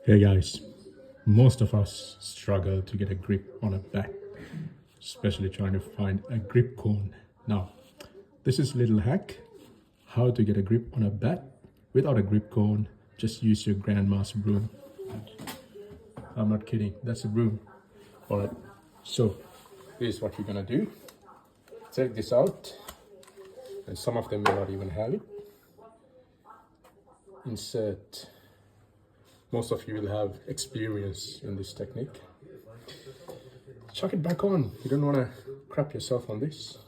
Hey guys, most of us struggle to get a grip on a bat, especially trying to find a grip cone. Now, this is a little hack how to get a grip on a bat without a grip cone. Just use your grandma's broom. I'm not kidding, that's a broom. Alright, so here's what you're gonna do. Take this out, and some of them may not even have it. Insert. Most of you will have experience in this technique. Chuck it back on. You don't want to crap yourself on this.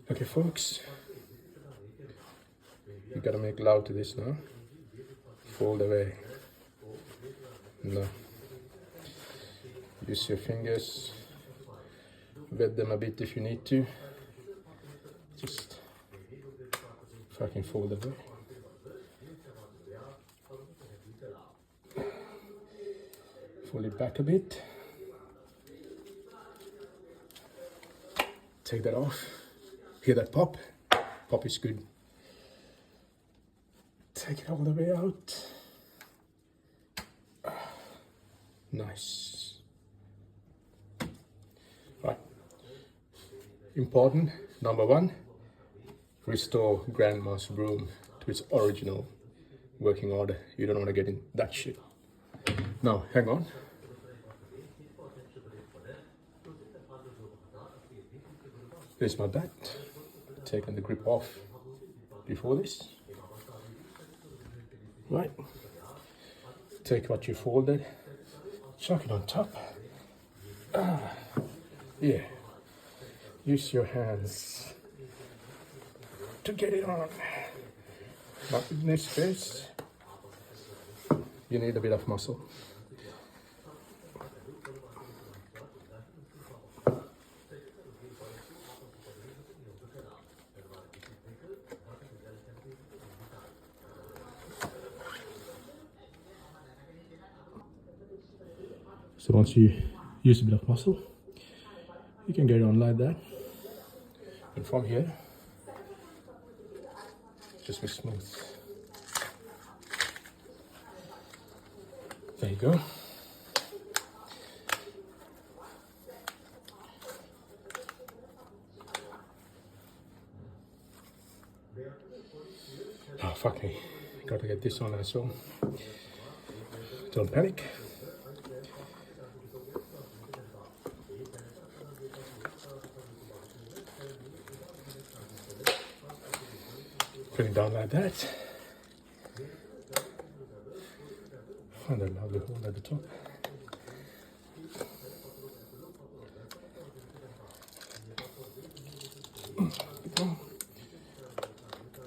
Okay, folks. You gotta make love to this now. Fold away. No. Use your fingers. Wet them a bit if you need to. Just fucking fold away. Fold it back a bit. Take that off. Hear that pop? Pop is good. Take it all the way out. Nice. Right. Important, number one, restore grandma's broom to its original working order. You don't want to get in that shit. Now, hang on. Here's my bat. Taking the grip off before this. Right. Take what you folded, chuck it on top. Yeah. Use your hands to get it on. But in this case, you need a bit of muscle. So once you use a bit of muscle, you can get it on like that. And from here, just be smooth. There you go. Oh, fuck me. Gotta get this on as well. Don't panic. Put it down like that. Find a lovely hole at the top.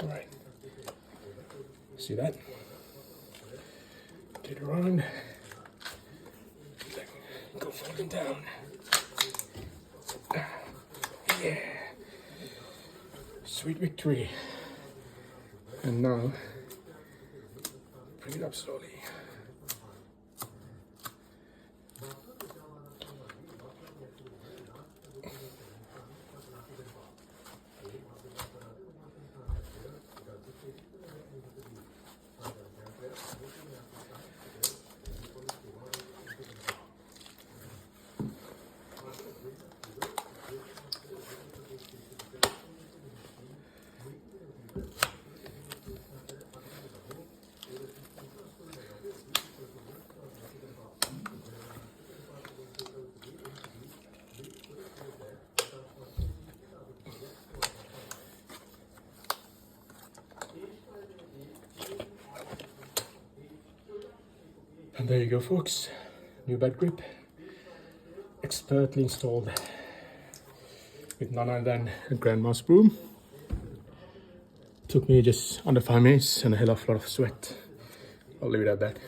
Alright. See that? Get it around. Go folding down. Yeah. Sweet victory. And now, bring it up slowly. And there you go, folks. New bat grip, expertly installed with none other than a grandma's broom. Took me just under 5 minutes and a hell of a lot of sweat. I'll leave it at that.